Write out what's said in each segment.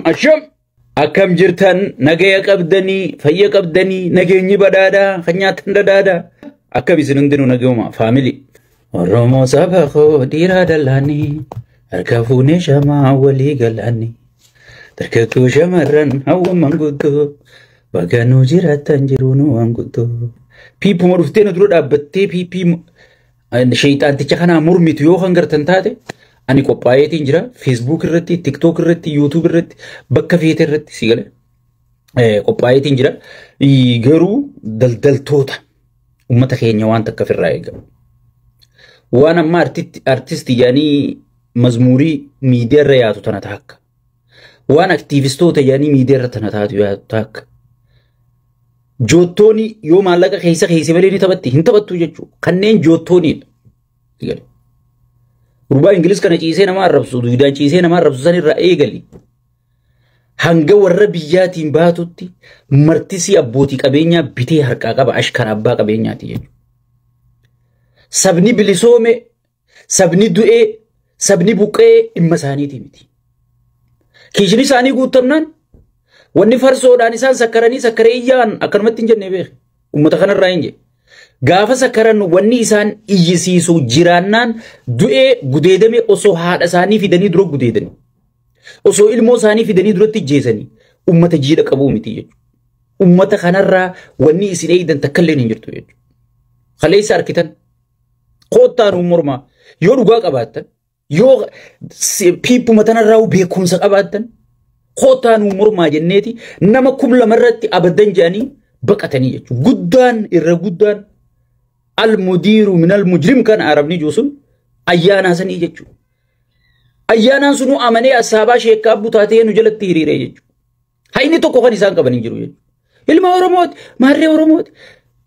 Asham. Akkam jirtan nagaya qabdanii fayya qabdanii nageenyi badhaadhaa kanyaatan dadaadhaa akkam isin hundinuu nagayuma family Oromoo saba koo dhiiraa dallaanii harka fuunee shamaa walii galaanii dargaggoo shamarran hawwa manguddoo bakka nu jiraatan jiru nu wanguddoo piipuma dhuftee na dura dhaabbattee piipii shayxaanticha kanaa mormitu yoo kan gartan taate ani qophaa'eetiin jira Facebook irratti TikTok irratti YouTube irratti bakka feete irratti sigale qophaa'eetiin jira garuu daldaltoota ummata keenya waan takka firraa eegamu waan amma artisti yaani mazmurii miidiyaa irra yaatu tana taakka waan aktiivistoota yaani miidiyaa irra tana taakka joottooni yoo maallaqa keessa malee ni taphatti hin taphattu jechuu kanneen joottooniidha sigale Urba Ingiliz kana ciisee nama arrabsu duudaan ciisee nama arrabsu san irraa eegali hanga warra biyyaatiin baatutti martisi abbootii qabeenyaa bitee harkaa qaba ashkara abbaa qabeenyaati jechuudha sabni bilisoome sabni du'ee sabni buqqee dhimma isaaniiti miti kiishni isaanii guutamnaan wanni farsoodhaan isaan sakkaree iyyaan akkanumatti hin jenne beek ummata kanarraa hin jedhe Gaafa sakaran wanni isaan iyyisiisu jiraannaan du'ee gudeedame osoo haadha isaanii fidanii dura gudeedani osoo ilmoo isaanii fidanii duratti ijjeesanii ummata jiidha qabuu miti jechuudha ummata kanarraa wanni isin eeydan takkallee hin jirtu jechuudha kaleessa arkitan koottaan mormaa yoo dhugaa qabaattan yoo piippuma tanarraa beekumsa qabaattan koottaan mormaa jenneeti nama kublamarratti abaddan jedhanii baqatanii jechuudha guddaan irra guddaan المدير من المجرم كان عربني جوسون أيانا سني يجوا أيانا سنو أمانة أصحاب شيء كابو تاتيه نجلت تيري ريجوا هاي نتو كوخان إنسان كبني جرو يجوا المورموت ماري أورموت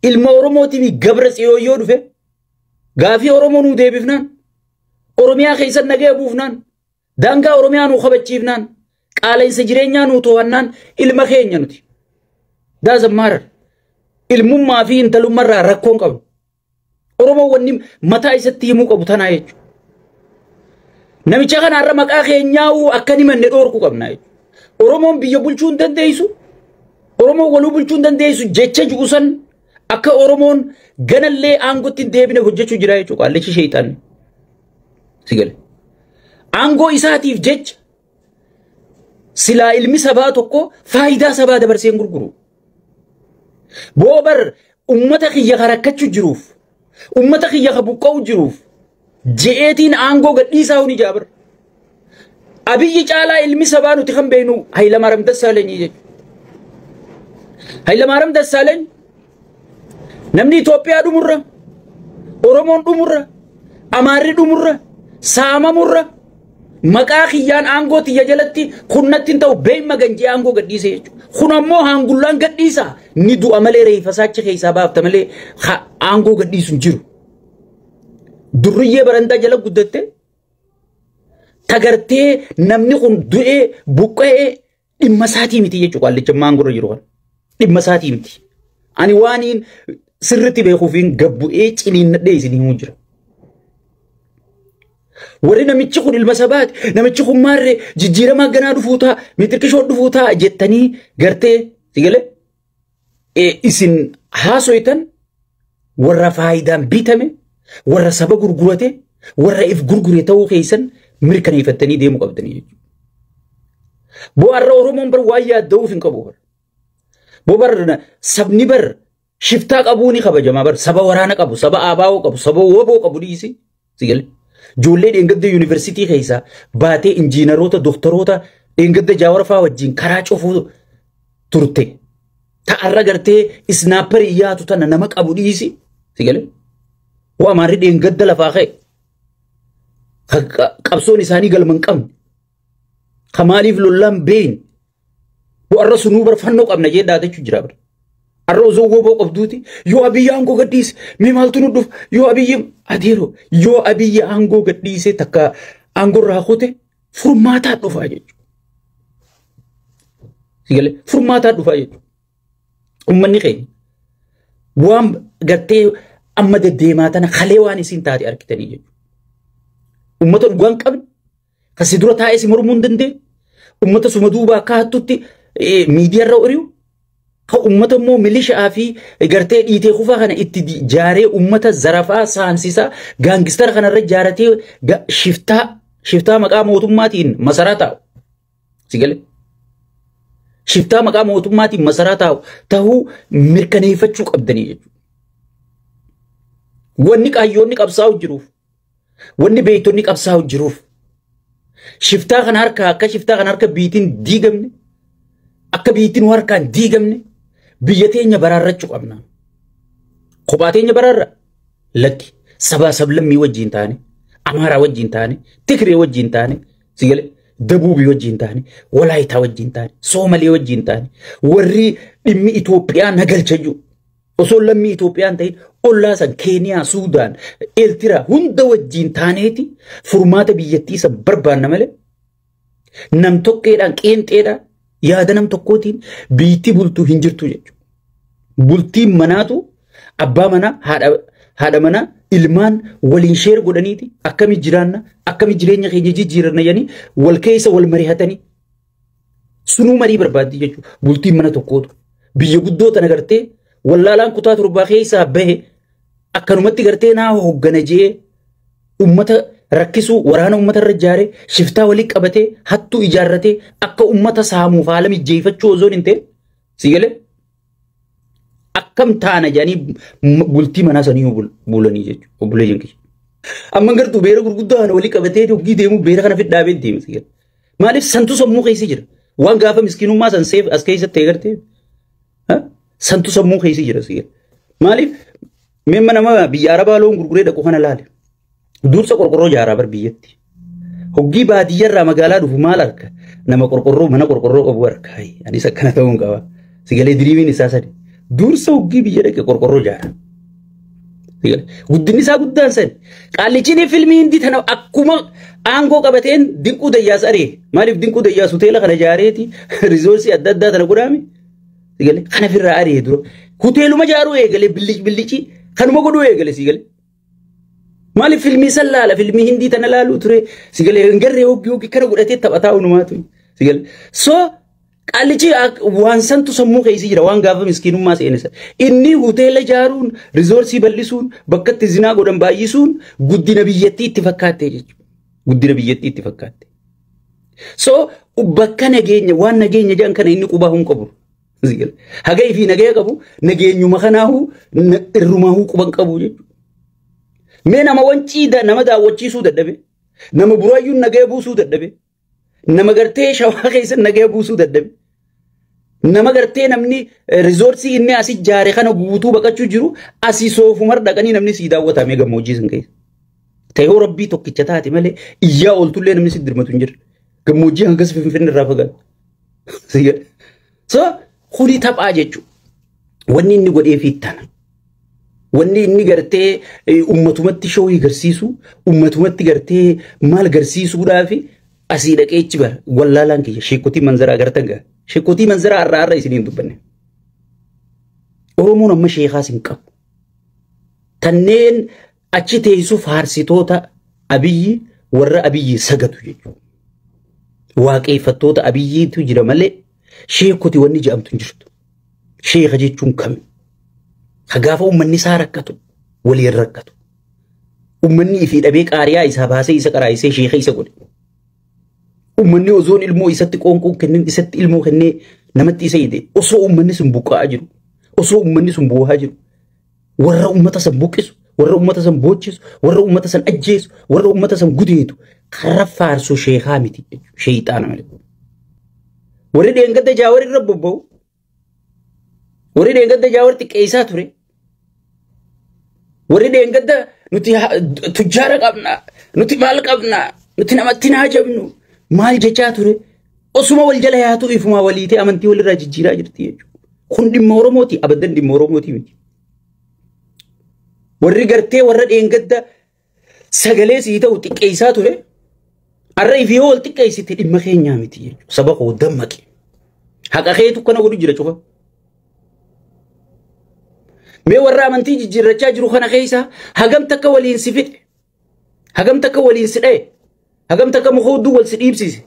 المورموت مي قبرس يو دفع غافي أورمونو ده بفنان أورميا خيسان نجى بوفنان دانكا أورميا نو خبت شيفنان قالين سجرينيا نو توانان المخين ينتي ده زمار المم في انتلو مرة ركون قبل Oromoo wanni mataa isatti himuu qabu tanaa jechuudha. Namicha kana har'a maqaa keenyaa'uu akka ni manne dhoorku qabna jechuudha. Oromoon biyya bulchuu hin dandeessu. Oromoon waluu bulchuu hin dandeessu jecha juusan akka Oromoon ganallee aangootti hin deebine hojjechuu jira jechuudha. Qaallichi sheexanni. Sigale. Aangoo isaatiif jecha silaa ilmi sabaa tokko faayidaa sabaa dabarsee hin gurguru. Boobar ummata kiyya karakkachuu jiruuf. Ummata kiyya kabuqqa'u jiruuf je'eetiin aangoo gadhiisaa huni jaabar abiyyi caalaa ilmi sabaa nuti kan beenu Hayilamaariyaam Dassaalany jechuudha Hayilamaariyaam Dassaalany namni Itoophiyaa dhumurra Oromoon dhumurra Amaarri dhumurra saamamurra maqaa kiyyaan aangoo tiyya jalatti kunnatti hin ta'u beeyma ganjee aangoo gadhiise jechuudha kun ammoo haangullaan gadhiisa ni du'a malee reefasaachi keessaa baafta malee aangoo gadhiisu hin jiru durriyyee barandaa jala guddatte tagartee namni kun du'ee buqqa'ee dhimma isaatii miti jechuudha qaallicha maangurra jiru kan dhimma isaatii miti ani waaniin sirritti beekuufiin gabbu'ee ciniinnadhee isin himuu jira warri namichi kun ilma sabaati namichi kun maarree jijjiiramaa ganaa dhufuutaa mitirkishoo dhufuutaa jettanii gartee sigale isin haasoytan warra faayidaan bitame warra saba gurgurate warra if gurgure ta'uu keessan mirkaneeffattanii deemuu qabdanii jechuudha. Bo'aarra Oromoon bar waan yaadda'uuf hin qabu bar. Bo'aar sabni bar shiftaa qabuu ni kabajamaa bar saba waraana qabu saba aabaa'oo qabu saba woboo qabu dhiisi sigale. Joollee dheengadda yuunivarsiitii keessaa baatee injiinaroota doktoroota dheengadda jaawarfaa wajjin karaa cufuu turte. Ta'arra gartee isnaapparii yaatu tana nama qabu dhiisi sigale. Waa maarri dheengadda lafaa ka'e. Qabsoon isaanii galman qabne. Kamaaliif lollaan beeyin. Bo'arra sunuu barfannoo qabna jedhaa jechuu jira bara. Arra osoo woboo qabduuti yoo abiyyi aangoo gadhiise mee maaltu nu dhufa yoo abiyyi adeero yoo abiyyi aangoo gadhiise takka aangoo irraa kute furmaataa dhufaa jechuudha. Sigale furmaataa dhufaa jechuudha. Uummanni keenya waan gartee amma deddeemaa tana kalee waan isin taate argitanii jechuudha. Uummata dhugaan qabne Kasidura taa'ee si mormuu hin dandeenye. Uummata suma duubaa akka hattutti miidiyaa irra ori'u. Ka uummata immoo milishaa fi gartee dhiitee kufaa kana itti jaaree uummata zarafaa saamsisaa gaangistara kanarra jaaratee shiftaa maqaa mootummaatiin masaraa taa'u. Sigale. Shiftaa maqaa mootummaatiin masaraa taa'u ta'uu mirkaneeffachuu qabdanii jechuudha. Wanni qaayyoonni qabsaa'u jiruuf. Wanni beeytonni qabsaa'u jiruuf. Shiftaa kana harka akka shiftaa kana harka biitiin diigamne akka biitiin harkaan diigamne biyya teenya baraarrachuu qabna. Kophaa teenya baraarra lakki sabaa sablammii wajjin taane Amaaraa wajjin taane Tigree wajjin taane sigale Dabuubii wajjin taane Walaayitaa wajjin taane Soomalee wajjin taane warri dhimmi Itoophiyaa nagalcha jiru osoo lammii Itoophiyaan ta'in ollaasan Keeniyaa Suudaan Eertiraa hunda wajjin taaneeti furmaata biyyattii isa barbaanna malee nam tokkeedhaan qeenxeedhaan yaada nam tokkootiin biitti bultuu hin jirtu jechuudha. Bultiin manaatu abbaa manaa haadha manaa ilmaan waliin sheer godhaniiti akkami jiraanna akkami jireenya keenya jijjiiranna yani wal keessa wal mari'atanii sunuu marii barbaaddi jechuudha. Bultiin mana tokkootu biyya guddoota nagartee wallaalaan kutaa torbaa keessaa bahe akkanumatti gartee naa hoggana jee ummata rakkisuu waraana ummata irra jaaree shiftaa walii qabatee hattuu ijaarratee akka ummata saamuuf haala mijjeeffachuu osoo hin ta'e sigale akkam taana jedhanii bultii manaa sanii bulanii jechuudha obbolee jenki. Amma gartuu beera gurguddaa walii qabatee hoggii deemu beera kana fidhaabee deemu sigale. Maaliif santu sammuu keessa jira waan gaafa miskiinummaa san seef as keessatti eegartee santu sammuu keessa jira sigale. Maaliif memma nama biyya Arabaa loon gurguree dhaqu kana laale. Dursa qorqorroo jaaraa bar biyyatti. Hoggii baadiyyaarraa magaalaa dhufu maal arka? Nama qorqorroo mana qorqorroo qabu arka. Anis akkana ta'uun qaba. Sigalee diriimiin isaa sadi. Dursa hoggii biyya dhaqe qorqorroo jaara. Sigalee guddinni isaa guddaan sadi. Qaallichiin filmii hindi tana akkuma aangoo qabateen dinquu dayyaas aree. Maaliif dinquu dayyaas hoteela kana jaareeti rizoorsii adda addaa tana godhaame? Sigalee kana firraa aree dura. Hoteeluma jaaruu eegalee billichi kanuma godhuu eegale sigalee. Maaliif filmii sallaala filmii hindi tana laaluu ture sigalee hingarree hoggi kana godhatee taphataa unumaatu sigalee so qaallichi waan santu sammuu keessa jira waan gaafa miskiinummaa seenessa inni hoteela jaaruun rizoorsii bal'isuun bakka itti zinaa godhan baay'isuun guddina biyyattii itti fakkaatte jechuudha guddina biyyattii itti fakkaatte so bakka nageenya waan nageenya jedhan kana inni qubaa hin qabu sigalee haga ifii nagaya qabu nageenyuma kanaahu irrumaahuu quban qabu jechuudha. Mee nama wanciida nama daawwachiisuu dadhabe nama buraayyuun nagaya buusuu dadhabe nama gartee shawaa keessa nagaya buusuu dadhabe nama gartee namni rizoorsii inni asii jaare kana guutuu baqachuu jiru asii soofumar dhaqanii namni sii daawwatamee gammoojjii sin keessa ta'ee rabbii tokkicha taate malee iyyaa ooltullee namni si dirmatu hin jirre gammoojjii hangas finfinne irraa fagaatu so kuni taphaa jechuudha wanni inni godhee fiittana. Wanni inni gartee ummatumatti showii garsiisu ummatumatti gartee maal garsiisuudhaafi asii dhaqee ichi bara wallaalaan kiyya sheekotii manzaraa gartan gaa sheekotii manzaraa arraa isiniin dubbanne. Oromoon amma sheekaas hin qabu. Tanneen achi teessu faarsitoota abiyyi warra abiyyi sagatu jechuudha. Waaqeffattoota abiyyiitu jira malee sheekotii wanni jedhamtu hin jirtu. Sheeka jechuun kami? Hagaafa ummanni isaa rakkatu waliin rakkatu ummanni ifii dhabee qaariyaa isaa baasee isa qaraayisee sheeka isa godhe ummanni ozoon ilmoo isatti qoonqoo kennin isatti ilmoo kennee namatti isa hidhe osoo ummanni sun buqqa'aa jiru osoo ummanni sun boohaa jiru warra ummata san buqqisu warra ummata san boochisu warra ummata san ajjeesu warra ummata san gudeetu karra faarsu sheekaa miti sheeyxaana malee warri dheengadda jaawarri irra bobba'u warri dheengadda jaawar xiqqeessaa ture warri dheengadda nuti tujjaara qabna nuti maal qabna nuti namatti naa jabnu maal jechaa ture osuma wal jala yaatu ifuma waliitee amantii walirraa jijjiiraa jirti jechuudha kun dhimma Oromooti abaddan dhimma Oromooti miti warri gartee warra dheengadda sagalee sii ta'u xiqqeessaa ture arra ifii wal xiqqeessite dhimma keenyaa miti jechuudha saba koo dammaqe haqa keetu kana godhu jira cufa. Mee warra amantii jijjiirrachaa jiru kana keessa hagam takka waliin si fide hagam takka waliin si dhaye hagam takka mukhuddu wal si dhiibsise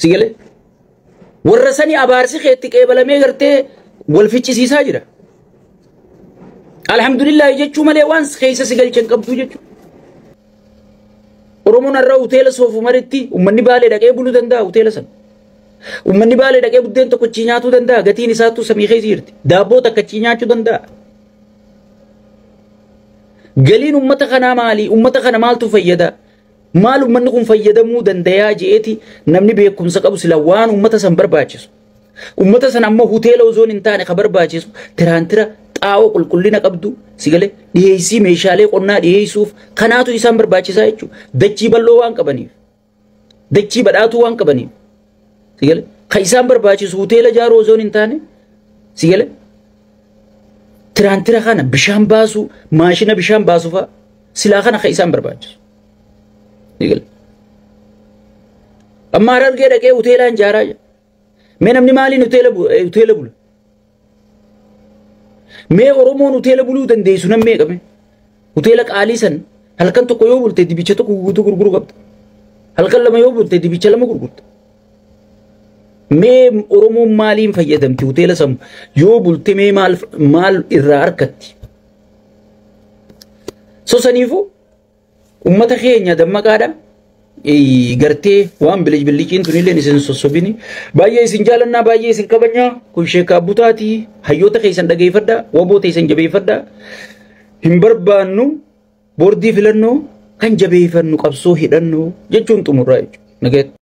sigale warra sani abaarsi keetti qeebalamee gartee wal ficcisiisaa jira alhamdulillah jechuu malee waan keessa sigalchan qabdu jechuu Oromoon irraa hoteela Soofu Maritti ummanni baalee dhaqee buluu danda'a hoteela sana ummanni baalee dhaqee buddeen tokko chi nyaatuu danda'a gatiin isaatu samii keessa jirti daabboo takka chi nyaachuu danda'a galiin ummata kana maali ummata kana maaltu fayyada maal ummanni kun fayyadamuu dandayaa jeeti namni beekumsa qabu sila waan ummata san barbaachisu ummata san amma hoteela ozoon hin taane ka barbaachisu tiraantira xaa'oo qulqullina qabdu sigale dhiyeessii meeshaalee qonnaa dhiyeessuuf kanaatu isaan barbaachisaa jechuudha dachii bal'oo waan qabaniif dachii badhaatuu waan qabaniif sigale ka isaan barbaachisu hoteela jaaroo ozoon hin taane sigale tiraantira kana bishaan baasu maashina bishaan baasu fa silaa kana ka isaan barbaachisu sigale amma Harargee dhaqee hoteelaan jaaraa jira mee namni maaliin hoteela bula mee Oromoon hoteela buluu dandeessu nan meeqame hoteela qaalii san halkan tokko yoo bulte dibicha tokko guutuu gurguru qabda halkan lama yoo bulte dibicha lama gurgurta mee Oromoon maaliin fayyadamti hoteela san yoo bulte mee maal irraa argatti sosaniifu ummata keenya dammaqaadha gartee waan biliiciin tunillee isin sossobini baay'ee isin jaalannaa baay'ee isin kabanya kun Sheek Abbutaati hayyoota keessan dhageeffadha waboo teessan jabeeffadha hin barbaannu boordii filannoo kan jabeeffannu qabsoo hidhannoo jechuun xumurraa jechuudha.